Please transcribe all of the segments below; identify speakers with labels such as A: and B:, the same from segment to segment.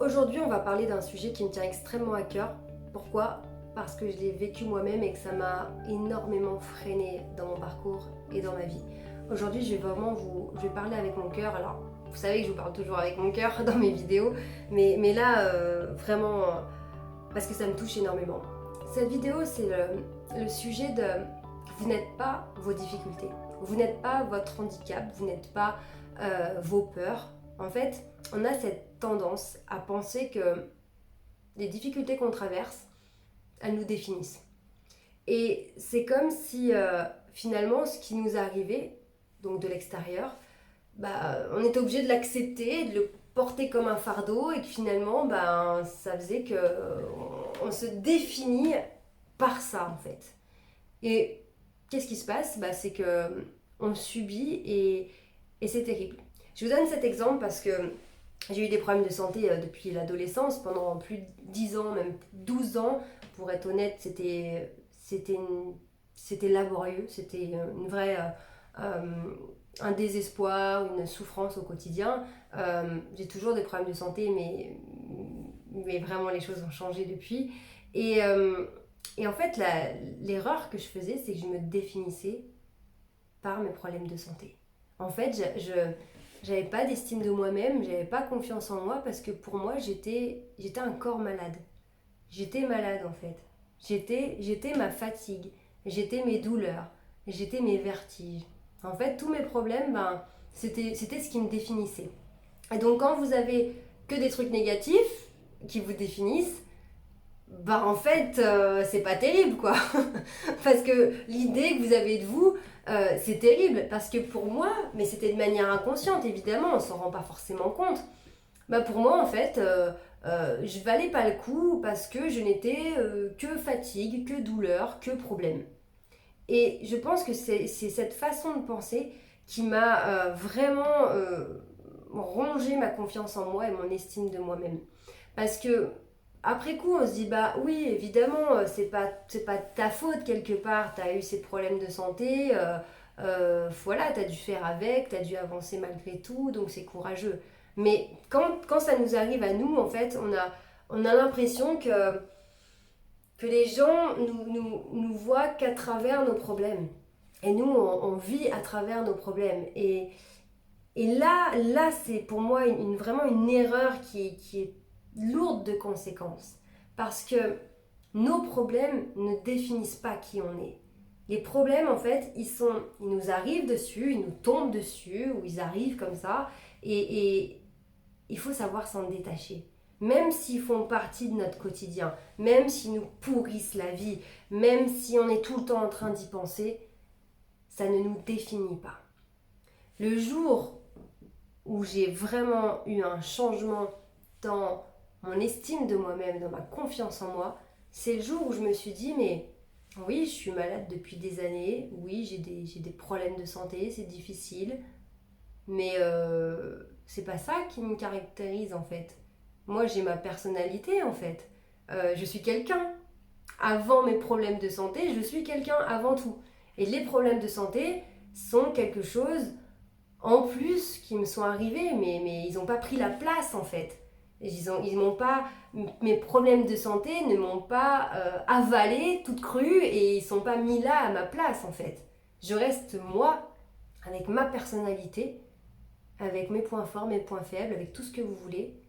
A: Aujourd'hui, on va parler d'un sujet qui me tient extrêmement à cœur. Pourquoi? Parce que je l'ai vécu moi-même et que ça m'a énormément freiné dans mon parcours et dans ma vie. Aujourd'hui, je vais parler avec mon cœur. Alors, vous savez que je vous parle toujours avec mon cœur dans mes vidéos, mais là, vraiment, parce que ça me touche énormément. Cette vidéo, c'est le sujet de vous n'êtes pas vos difficultés, vous n'êtes pas votre handicap, vous n'êtes pas vos peurs. En fait, on a cette tendance à penser que les difficultés qu'on traverse, elles nous définissent. Et c'est comme si finalement ce qui nous arrivait, donc de l'extérieur, on était obligé de l'accepter, de le porter comme un fardeau et que finalement ça faisait que on se définit par ça en fait. Et qu'est-ce qui se passe? C'est que on subit et c'est terrible. Je vous donne cet exemple parce que j'ai eu des problèmes de santé depuis l'adolescence, pendant plus de 10 ans, même 12 ans. Pour être honnête, c'était laborieux, c'était un désespoir, une souffrance au quotidien. J'ai toujours des problèmes de santé, mais vraiment les choses ont changé depuis. Et en fait, l'erreur que je faisais, c'est que je me définissais par mes problèmes de santé. En fait, je j'avais pas d'estime de moi-même, j'avais pas confiance en moi parce que pour moi, j'étais un corps malade. J'étais malade en fait. J'étais ma fatigue, j'étais mes douleurs, j'étais mes vertiges. En fait, tous mes problèmes, c'était ce qui me définissait. Et donc, quand vous avez que des trucs négatifs qui vous définissent, en fait, c'est pas terrible quoi. Parce que l'idée que vous avez de vous, c'est terrible. Parce que pour moi, mais c'était de manière inconsciente évidemment, on s'en rend pas forcément compte. Pour moi en fait, je valais pas le coup parce que je n'étais que fatigue, que douleur, que problème. Et je pense que c'est cette façon de penser qui m'a vraiment rongé ma confiance en moi et mon estime de moi-même. Parce que après coup, on se dit oui, évidemment, c'est pas ta faute quelque part, tu as eu ces problèmes de santé, voilà, tu as dû faire avec, tu as dû avancer malgré tout, donc c'est courageux. Mais quand ça nous arrive à nous, en fait, on a l'impression que les gens nous voient qu'à travers nos problèmes. Et nous, on vit à travers nos problèmes. Et là c'est pour moi vraiment une erreur qui est lourde de conséquences. Parce que nos problèmes ne définissent pas qui on est. Les problèmes, en fait, ils nous arrivent dessus, ils nous tombent dessus, ou ils arrivent comme ça. Et il faut savoir s'en détacher. Même s'ils font partie de notre quotidien, même s'ils nous pourrissent la vie, même si on est tout le temps en train d'y penser, ça ne nous définit pas. Le jour où j'ai vraiment eu un changement dans mon estime de moi-même, dans ma confiance en moi, c'est le jour où je me suis dit, mais oui, je suis malade depuis des années, oui, j'ai des problèmes de santé, c'est difficile, mais c'est pas ça qui me caractérise en fait. Moi, j'ai ma personnalité en fait. Je suis quelqu'un. Avant mes problèmes de santé, je suis quelqu'un avant tout. Et les problèmes de santé sont quelque chose en plus qui me sont arrivés, mais ils n'ont pas pris la place en fait. Ils m'ont pas, mes problèmes de santé ne m'ont pas avalé toute crue et ils sont pas mis là à ma place en fait. Je reste moi, avec ma personnalité, avec mes points forts, mes points faibles, avec tout ce que vous voulez.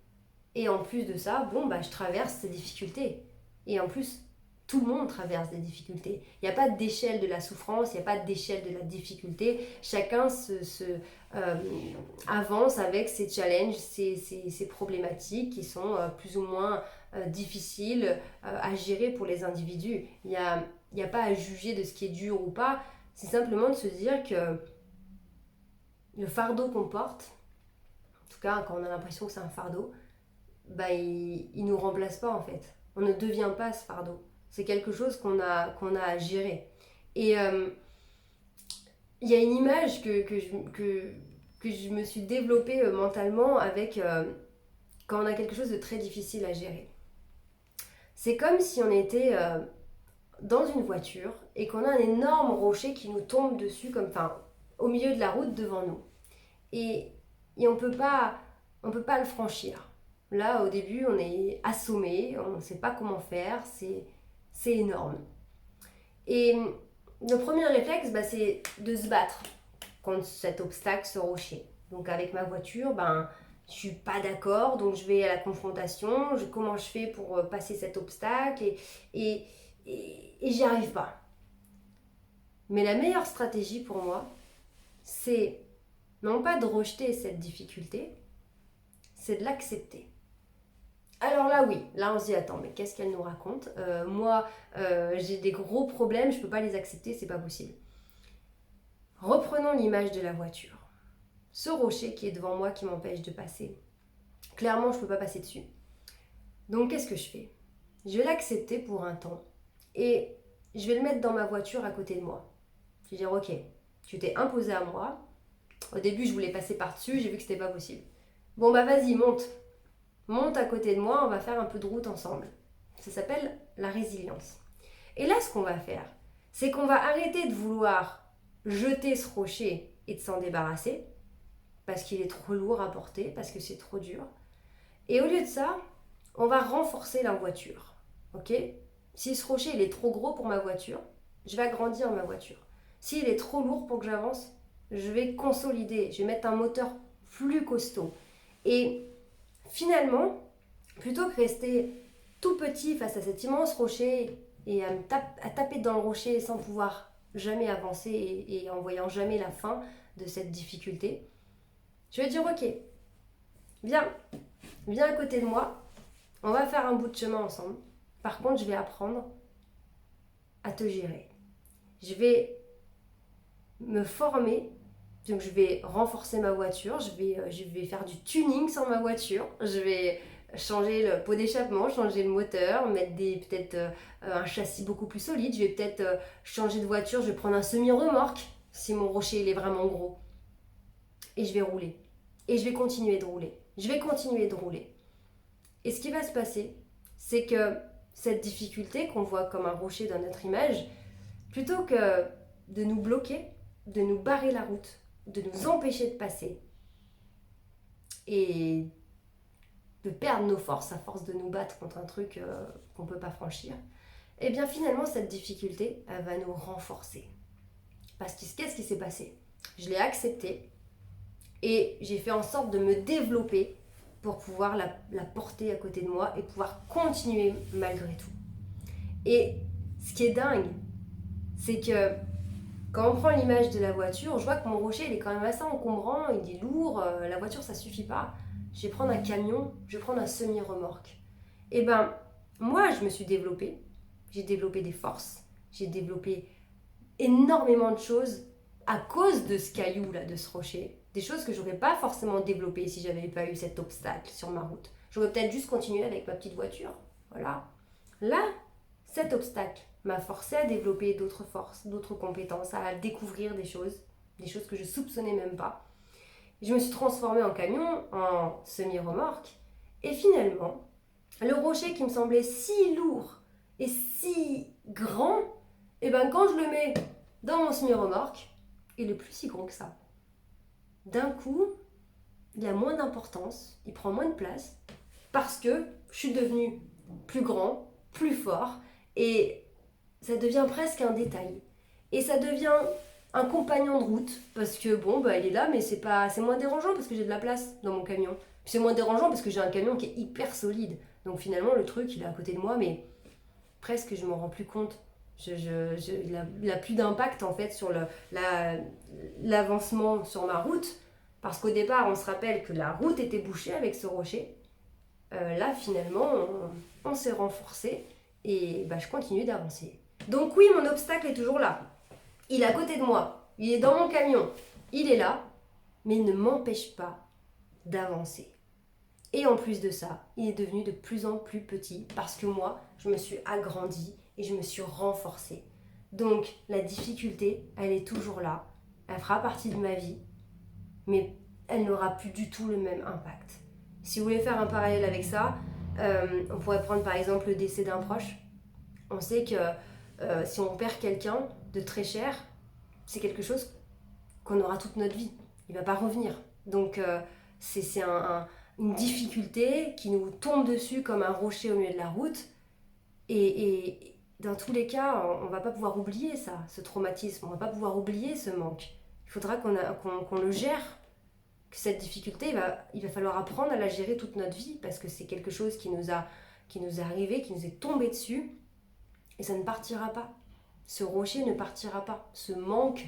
A: Et en plus de ça, je traverse ces difficultés. Et en plus, tout le monde traverse des difficultés. Il n'y a pas d'échelle de la souffrance, il n'y a pas d'échelle de la difficulté. Chacun avance avec ses challenges, ses problématiques qui sont plus ou moins difficiles à gérer pour les individus. Il n'y a pas à juger de ce qui est dur ou pas. C'est simplement de se dire que le fardeau qu'on porte, en tout cas quand on a l'impression que c'est un fardeau, il nous remplace pas en fait. On ne devient pas ce fardeau. C'est quelque chose qu'on a à gérer. Et il y a une image que je me suis développée mentalement avec quand on a quelque chose de très difficile à gérer. C'est comme si on était dans une voiture et qu'on a un énorme rocher qui nous tombe dessus au milieu de la route devant nous. Et on peut pas le franchir. Là, au début, on est assommé, on ne sait pas comment faire, c'est énorme. Et le premier réflexe, c'est de se battre contre cet obstacle, ce rocher. Donc avec ma voiture, je suis pas d'accord, donc je vais à la confrontation, comment je fais pour passer cet obstacle et j'y arrive pas. Mais la meilleure stratégie pour moi, c'est non pas de rejeter cette difficulté, c'est de l'accepter. Alors là, oui, là on se dit, attends, mais qu'est-ce qu'elle nous raconte? Moi, j'ai des gros problèmes, je peux pas les accepter, c'est pas possible. Reprenons l'image de la voiture. Ce rocher qui est devant moi qui m'empêche de passer. Clairement, je peux pas passer dessus. Donc, qu'est-ce que je fais? Je vais l'accepter pour un temps et je vais le mettre dans ma voiture à côté de moi. Je vais dire, ok, tu t'es imposé à moi. Au début, je voulais passer par-dessus, j'ai vu que c'était pas possible. Bon, vas-y, monte. Monte à côté de moi, on va faire un peu de route ensemble. Ça s'appelle la résilience. Et là, ce qu'on va faire, c'est qu'on va arrêter de vouloir jeter ce rocher et de s'en débarrasser, parce qu'il est trop lourd à porter, parce que c'est trop dur. Et au lieu de ça, on va renforcer la voiture. Ok? Si ce rocher il est trop gros pour ma voiture, je vais agrandir ma voiture. S'il est trop lourd pour que j'avance, je vais consolider, je vais mettre un moteur plus costaud. Et finalement, plutôt que rester tout petit face à cet immense rocher et à taper dans le rocher sans pouvoir jamais avancer et en voyant jamais la fin de cette difficulté, je vais dire ok, viens à côté de moi, on va faire un bout de chemin ensemble. Par contre, je vais apprendre à te gérer. Je vais me former, donc je vais renforcer ma voiture, je vais faire du tuning sur ma voiture, je vais changer le pot d'échappement, changer le moteur, mettre peut-être un châssis beaucoup plus solide, je vais peut-être changer de voiture, je vais prendre un semi-remorque si mon rocher il est vraiment gros. Et je vais rouler. Et je vais continuer de rouler. Je vais continuer de rouler. Et ce qui va se passer, c'est que cette difficulté qu'on voit comme un rocher dans notre image, plutôt que de nous bloquer, de nous barrer la route, de nous empêcher de passer et de perdre nos forces à force de nous battre contre un truc qu'on ne peut pas franchir, et bien finalement cette difficulté, elle va nous renforcer. Parce que qu'est-ce qui s'est passé? Je l'ai accepté et j'ai fait en sorte de me développer pour pouvoir la porter à côté de moi et pouvoir continuer malgré tout. Et ce qui est dingue, c'est que quand on prend l'image de la voiture, je vois que mon rocher il est quand même assez encombrant, il est lourd, la voiture ça suffit pas. Je vais prendre un camion, je vais prendre un semi-remorque. Et ben, moi je me suis développée, j'ai développé des forces, j'ai développé énormément de choses à cause de ce caillou là, de ce rocher. Des choses que j'aurais pas forcément développées si j'avais pas eu cet obstacle sur ma route. J'aurais peut-être juste continué avec ma petite voiture. Voilà. Là, cet obstacle m'a forcé à développer d'autres forces, d'autres compétences, à découvrir des choses que je soupçonnais même pas. Je me suis transformée en camion, en semi-remorque, et finalement, le rocher qui me semblait si lourd et si grand, et ben quand je le mets dans mon semi-remorque, il est plus si gros que ça. D'un coup, il a moins d'importance, il prend moins de place, parce que je suis devenue plus grand, plus fort, et ça devient presque un détail. Et ça devient un compagnon de route, parce que bon, il est là, mais c'est moins dérangeant parce que j'ai de la place dans mon camion. Puis c'est moins dérangeant parce que j'ai un camion qui est hyper solide. Donc finalement, le truc, il est à côté de moi, mais presque je m'en rends plus compte. Il a plus d'impact en fait sur l'avancement sur ma route, parce qu'au départ, on se rappelle que la route était bouchée avec ce rocher. Là, finalement, on s'est renforcé et je continue d'avancer. Donc oui, mon obstacle est toujours là. Il est à côté de moi, il est dans mon camion, il est là, mais il ne m'empêche pas d'avancer. Et en plus de ça, il est devenu de plus en plus petit parce que moi, je me suis agrandie et je me suis renforcée. Donc la difficulté, elle est toujours là, elle fera partie de ma vie, mais elle n'aura plus du tout le même impact. Si vous voulez faire un parallèle avec ça, on pourrait prendre par exemple le décès d'un proche. On sait que si on perd quelqu'un de très cher, c'est quelque chose qu'on aura toute notre vie. Il ne va pas revenir. Donc c'est une difficulté qui nous tombe dessus comme un rocher au milieu de la route. Et dans tous les cas, on ne va pas pouvoir oublier ça, ce traumatisme, on ne va pas pouvoir oublier ce manque. Il faudra qu'on le gère, que cette difficulté, il va falloir apprendre à la gérer toute notre vie, parce que c'est quelque chose qui nous est arrivé, qui nous est tombé dessus, et ça ne partira pas. Ce rocher ne partira pas, ce manque,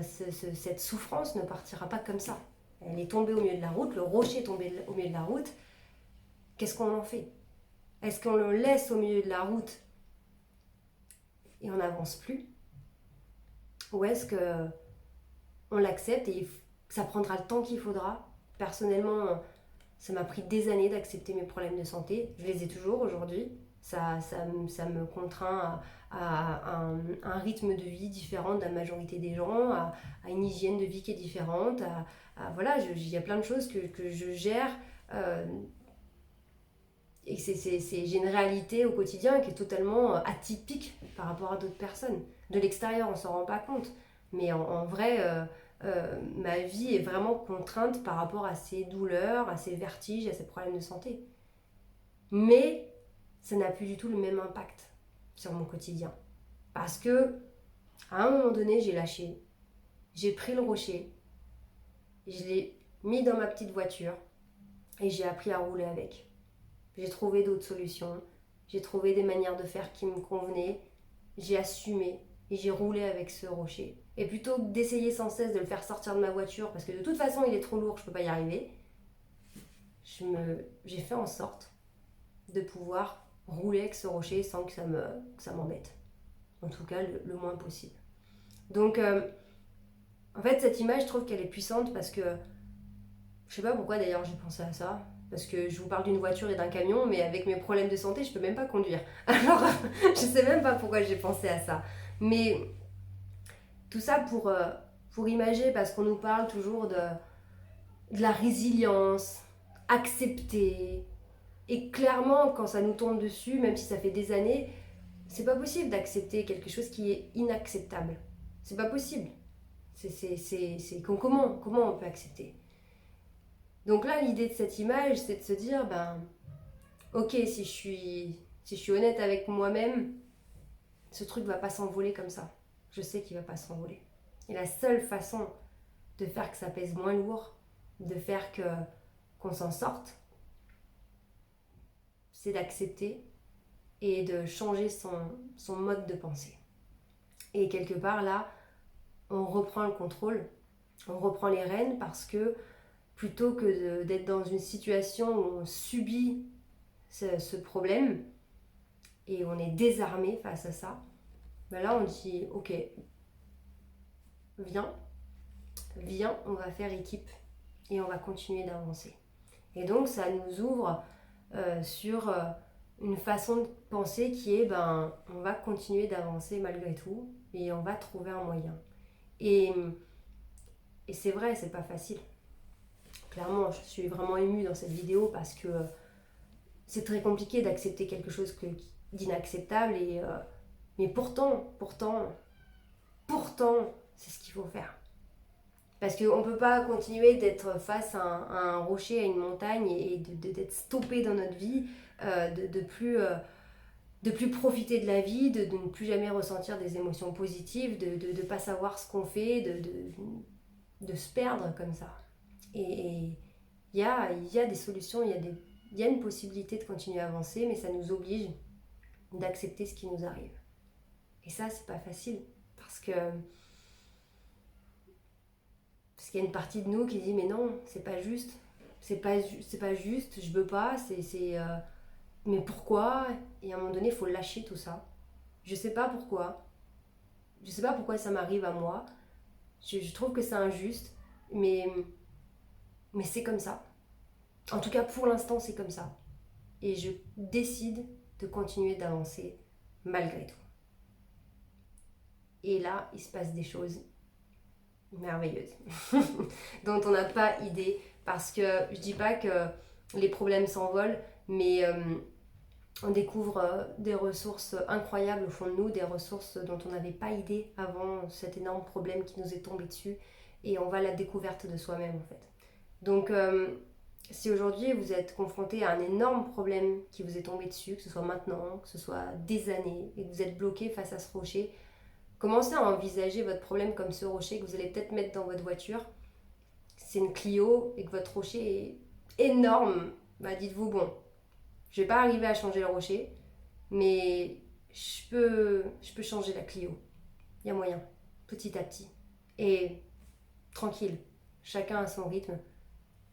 A: cette souffrance ne partira pas comme ça. Elle est tombée au milieu de la route, le rocher est tombé au milieu de la route. Qu'est-ce qu'on en fait? Est-ce qu'on le laisse au milieu de la route et on n'avance plus? Ou est-ce qu'on l'accepte et ça prendra le temps qu'il faudra? Personnellement, ça m'a pris des années d'accepter mes problèmes de santé. Je les ai toujours aujourd'hui. Ça me contraint à un rythme de vie différent de la majorité des gens, à une hygiène de vie qui est différente. Voilà, il y a plein de choses que je gère. Et j'ai une réalité au quotidien qui est totalement atypique par rapport à d'autres personnes. De l'extérieur, on ne s'en rend pas compte. Mais en vrai, ma vie est vraiment contrainte par rapport à ces douleurs, à ces vertiges, à ces problèmes de santé. Mais ça n'a plus du tout le même impact sur mon quotidien. Parce que, à un moment donné, j'ai lâché. J'ai pris le rocher. Je l'ai mis dans ma petite voiture. Et j'ai appris à rouler avec. J'ai trouvé d'autres solutions, j'ai trouvé des manières de faire qui me convenaient, j'ai assumé et j'ai roulé avec ce rocher. Et plutôt que d'essayer sans cesse de le faire sortir de ma voiture, parce que de toute façon il est trop lourd, je ne peux pas y arriver, j'ai fait en sorte de pouvoir rouler avec ce rocher sans que ça m'embête. En tout cas, le moins possible. Donc, en fait, cette image, je trouve qu'elle est puissante parce que, je sais pas pourquoi d'ailleurs j'ai pensé à ça. Parce que je vous parle d'une voiture et d'un camion, mais avec mes problèmes de santé, je peux même pas conduire. Alors, je sais même pas pourquoi j'ai pensé à ça. Mais tout ça pour imager, parce qu'on nous parle toujours de la résilience, accepter. Et clairement, quand ça nous tombe dessus, même si ça fait des années, c'est pas possible d'accepter quelque chose qui est inacceptable. C'est pas possible. Comment on peut accepter? Donc là, l'idée de cette image, c'est de se dire, ok, si je suis honnête avec moi-même, ce truc va pas s'envoler comme ça. Je sais qu'il va pas s'envoler. Et la seule façon de faire que ça pèse moins lourd, de faire qu'on s'en sorte, c'est d'accepter et de changer son mode de pensée. Et quelque part là, on reprend le contrôle, on reprend les rênes parce que plutôt que d'être dans une situation où on subit ce problème et on est désarmé face à ça, là on dit ok, viens, on va faire équipe et on va continuer d'avancer. Et donc ça nous ouvre sur une façon de penser qui est on va continuer d'avancer malgré tout et on va trouver un moyen. Et c'est vrai, c'est pas facile. Clairement, je suis vraiment émue dans cette vidéo parce que c'est très compliqué d'accepter quelque chose d'inacceptable. Mais pourtant, c'est ce qu'il faut faire. Parce qu'on ne peut pas continuer d'être face à un rocher, à une montagne et d'être stoppé dans notre vie, de plus profiter de la vie, de ne plus jamais ressentir des émotions positives, de ne pas savoir ce qu'on fait, de se perdre comme ça. Et il y a des solutions, il y a une possibilité de continuer à avancer, mais ça nous oblige d'accepter ce qui nous arrive. Et ça, c'est pas facile, parce qu'il y a une partie de nous qui dit mais non, c'est pas juste, c'est pas juste, je veux pas, mais pourquoi? Et à un moment donné, il faut lâcher tout ça. Je sais pas pourquoi ça m'arrive à moi, je trouve que c'est injuste, mais c'est comme ça. En tout cas, pour l'instant, c'est comme ça. Et je décide de continuer d'avancer malgré tout. Et là, il se passe des choses merveilleuses dont on n'a pas idée. Parce que je dis pas que les problèmes s'envolent, mais on découvre des ressources incroyables au fond de nous, des ressources dont on n'avait pas idée avant cet énorme problème qui nous est tombé dessus. Et on va à la découverte de soi-même en fait. Donc Si aujourd'hui vous êtes confronté à un énorme problème qui vous est tombé dessus, que ce soit maintenant, que ce soit des années, et que vous êtes bloqué face à ce rocher, commencez à envisager votre problème comme ce rocher que vous allez peut-être mettre dans votre voiture. C'est une Clio et que votre rocher est énorme, bah dites-vous, bon, je vais pas arriver à changer le rocher, mais je peux changer la Clio. Il y a moyen, petit à petit. Et tranquille, chacun à son rythme.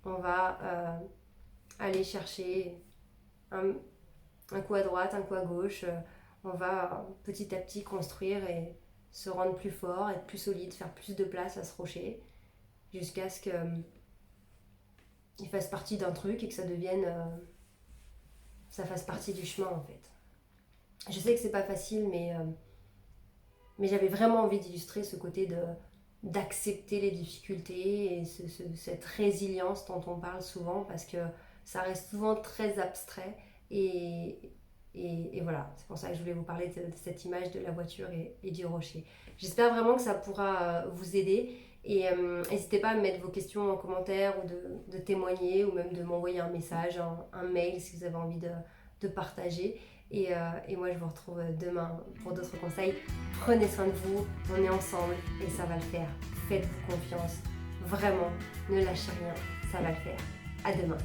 A: On va aller chercher un coup à droite, un coup à gauche. On va petit à petit construire et se rendre plus fort, être plus solide, faire plus de place à ce rocher, jusqu'à ce qu'il fasse partie d'un truc et que ça devienne... ça fasse partie du chemin en fait. Je sais que c'est pas facile, mais j'avais vraiment envie d'illustrer ce côté d'accepter les difficultés et cette résilience dont on parle souvent, parce que ça reste souvent très abstrait et voilà, c'est pour ça que je voulais vous parler de cette image de la voiture et du rocher. J'espère vraiment que ça pourra vous aider et n'hésitez pas à me mettre vos questions en commentaire ou de témoigner ou même de m'envoyer un message, un mail si vous avez envie de partager. Et moi je vous retrouve demain pour d'autres conseils. Prenez soin de vous, on est ensemble et ça va le faire. Faites-vous confiance, vraiment, ne lâchez rien, ça va le faire. À demain.